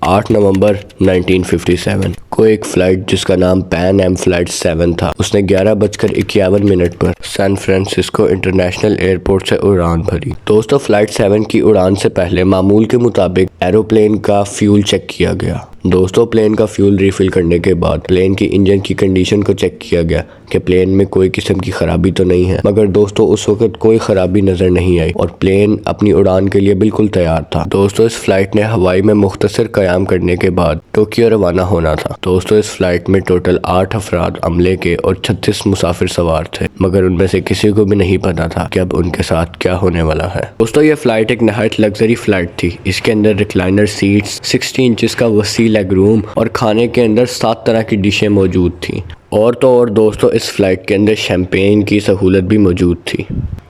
8 नवंबर 1957 को एक फ़्लाइट जिसका नाम पैन एम फ़्लाइट 7 था, उसने 11:51 पर सैन फ्रांसिस्को इंटरनेशनल एयरपोर्ट से उड़ान भरी। दोस्तों, फ़्लाइट 7 की उड़ान से पहले मामूल के मुताबिक एरोप्लेन का फ्यूल चेक किया गया। दोस्तों, प्लेन का फ्यूल रिफिल करने के बाद प्लेन की इंजन की कंडीशन को चेक किया गया कि प्लेन में कोई किस्म की खराबी तो नहीं है, मगर दोस्तों उस वक्त कोई खराबी नजर नहीं आई और प्लेन अपनी उड़ान के लिए बिल्कुल तैयार था। दोस्तों, इस फ्लाइट ने हवाई में मुख्तसर कयाम करने के बाद टोक्यो रवाना होना था। दोस्तों, इस फ्लाइट में टोटल 8 अफराद अमले के और 36 मुसाफिर सवार थे, मगर उनमें से किसी को भी नहीं पता था कि अब उनके साथ क्या होने वाला है। दोस्तों, ये फ्लाइट एक नहायत लग्जरी फ्लाइट थी। इसके अंदर रिक्लाइनर सीट्स, 60 इंचेस का वसी लेग रूम और खाने के अंदर 7 तरह की डिशें मौजूद थी। और तो और दोस्तों, इस फ्लाइट के अंदर शैंपेन की सहूलत भी मौजूद थी।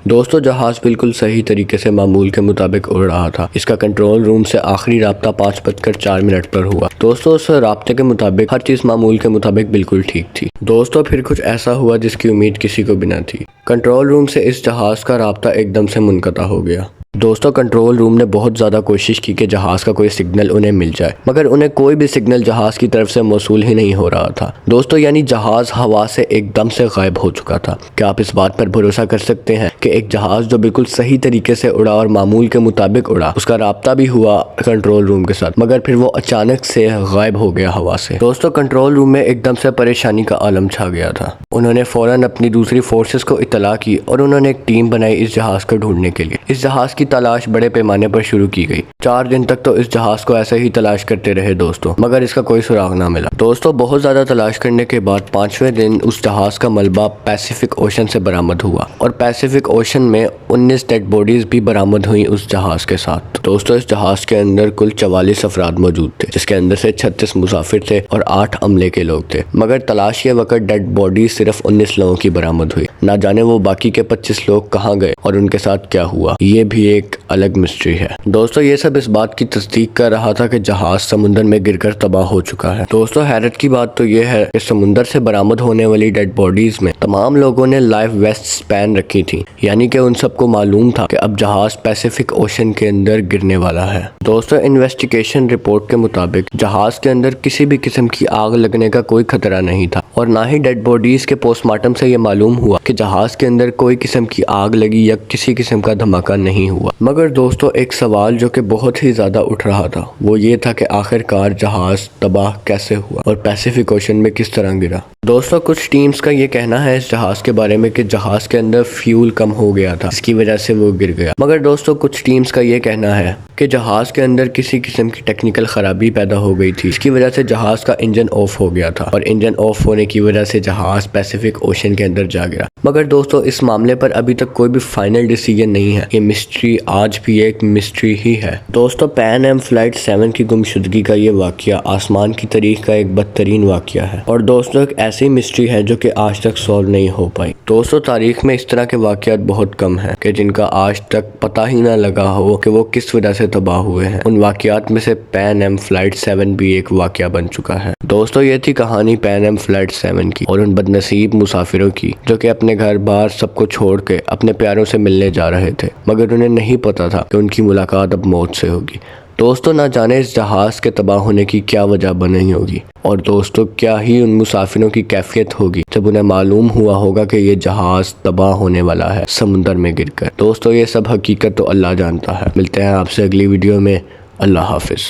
दोस्तों, जहाज़ बिल्कुल सही तरीके से मामूल के मुताबिक उड़ रहा था। इसका कंट्रोल रूम से आखिरी राब्ता 5:04 पर हुआ। दोस्तों, उस राब्ते के मुताबिक हर चीज़ मामूल के मुताबिक बिल्कुल ठीक थी। दोस्तों, फिर कुछ ऐसा हुआ जिसकी उम्मीद किसी को भी न थी। कंट्रोल रूम से इस जहाज़ का राब्ता एकदम से मुनक़ता हो गया। दोस्तों, कंट्रोल रूम ने बहुत ज़्यादा कोशिश की कि जहाज़ का कोई सिग्नल उन्हें मिल जाए, मगर उन्हें कोई भी सिग्नल जहाज़ की तरफ से मौसूल ही नहीं हो रहा था। दोस्तों, यानी जहाज़ हवा से एकदम से गायब हो चुका था। क्या आप इस बात पर भरोसा कर सकते हैं कि एक जहाज़ जो बिल्कुल सही तरीके से उड़ा और मामूल के मुताबिक उड़ा, उसका राब्ता भी हुआ कंट्रोल रूम के साथ, मगर फिर वो अचानक से गायब हो गया हवा से। दोस्तों, कंट्रोल रूम में एकदम से परेशानी का आलम छा गया था। उन्होंने फ़ौरन अपनी दूसरी फोर्सेस को इत्तला की और उन्होंने एक टीम बनाई इस जहाज़ को ढूंढने के लिए। इस जहाज़ की तलाश बड़े पैमाने पर शुरू की गई। 4 दिन तक तो इस जहाज को ऐसे ही तलाश करते रहे दोस्तों, मगर इसका कोई सुराग ना मिला। दोस्तों, बहुत ज्यादा तलाश करने के बाद 5वें दिन उस जहाज का मलबा पैसिफिक ओशन से बरामद हुआ और पैसिफिक ओशन में 19 डेड बॉडीज भी बरामद हुई उस जहाज के साथ। दोस्तों, इस जहाज के अंदर कुल 44 अफराद मौजूद थे, जिसके अंदर से 36 मुसाफिर थे और 8 अमले के लोग थे, मगर तलाश के वक्त डेड बॉडी सिर्फ 19 लोगों की बरामद हुई। ना जाने वो बाकी के 25 लोग कहाँ गए और उनके साथ क्या हुआ, ये भी एक अलग मिस्ट्री है। दोस्तों, ये सब इस बात की तस्दीक कर रहा था कि जहाज समुद्र में गिरकर तबाह हो चुका है। दोस्तों, हैरत की बात तो ये है कि समुद्र से बरामद होने वाली डेड बॉडीज में तमाम लोगों ने लाइफ वेस्ट पहन रखी थी, यानी कि उन सबको मालूम था कि अब जहाज पैसिफिक ओशन के अंदर गिरने वाला है। दोस्तों, इन्वेस्टिगेशन रिपोर्ट के मुताबिक जहाज के अंदर किसी भी किस्म की आग लगने का कोई खतरा नहीं था और ना ही डेड बॉडीज के पोस्टमार्टम से ये मालूम हुआ कि जहाज के अंदर कोई किस्म की आग लगी या किसी किस्म का धमाका नहीं हुआ। मगर दोस्तों, एक सवाल जो कि बहुत ही ज़्यादा उठ रहा था वो ये था कि आखिरकार जहाज़ तबाह कैसे हुआ और पैसिफिक ओशन में किस तरह गिरा। दोस्तों, कुछ टीम्स का ये कहना है इस जहाज़ के बारे में कि जहाज़ के अंदर फ्यूल कम हो गया था, इसकी वजह से वो गिर गया। मगर दोस्तों, कुछ टीम्स का ये कहना है कि जहाज़ के अंदर किसी किस्म की टेक्निकल ख़राबी पैदा हो गई थी, इसकी वजह से जहाज़ का इंजन ऑफ हो गया था और इंजन ऑफ होने की वजह से जहाज़ पैसिफिक ओशन के अंदर जा गिरा। मगर दोस्तों, इस मामले पर अभी तक कोई भी फाइनल डिसीजन नहीं है। ये मिस्ट्री आज भी एक मिस्ट्री ही है। दोस्तों, पैन एम फ़्लाइट 7 की गुमशुदगी का ये वाक़या आसमान की तारीख का एक बदतरीन वाक़या है और दोस्तों, एक ऐसी मिस्ट्री है जो कि आज तक सॉल्व नहीं हो पाई। दोस्तों, तारीख में इस तरह के वाक़यात बहुत कम हैं कि जिनका आज तक पता ही ना लगा हो कि वो किस वजह से तबाह हुए हैं। उन वाक़यात में से पैन एम फ़्लाइट 7 भी एक वाक़या बन चुका है। दोस्तों, ये थी कहानी पैन एम फ़्लाइट 7 की और उन बदनसीब मुसाफिरों की जो कि अपने घर बार सबको छोड़ के अपने प्यारों से मिलने जा रहे थे, मगर उन्हें नहीं पता था कि उनकी मुलाकात अब मौत से होगी। दोस्तों, ना जाने इस जहाज़ के तबाह होने की क्या वजह बनी होगी और दोस्तों, क्या ही उन मुसाफिरों की कैफियत होगी जब उन्हें मालूम हुआ होगा कि ये जहाज़ तबाह होने वाला है समुद्र में गिरकर। दोस्तों, ये सब हकीकत तो अल्लाह जानता है। मिलते हैं आपसे अगली वीडियो में। अल्लाह हाफिज़।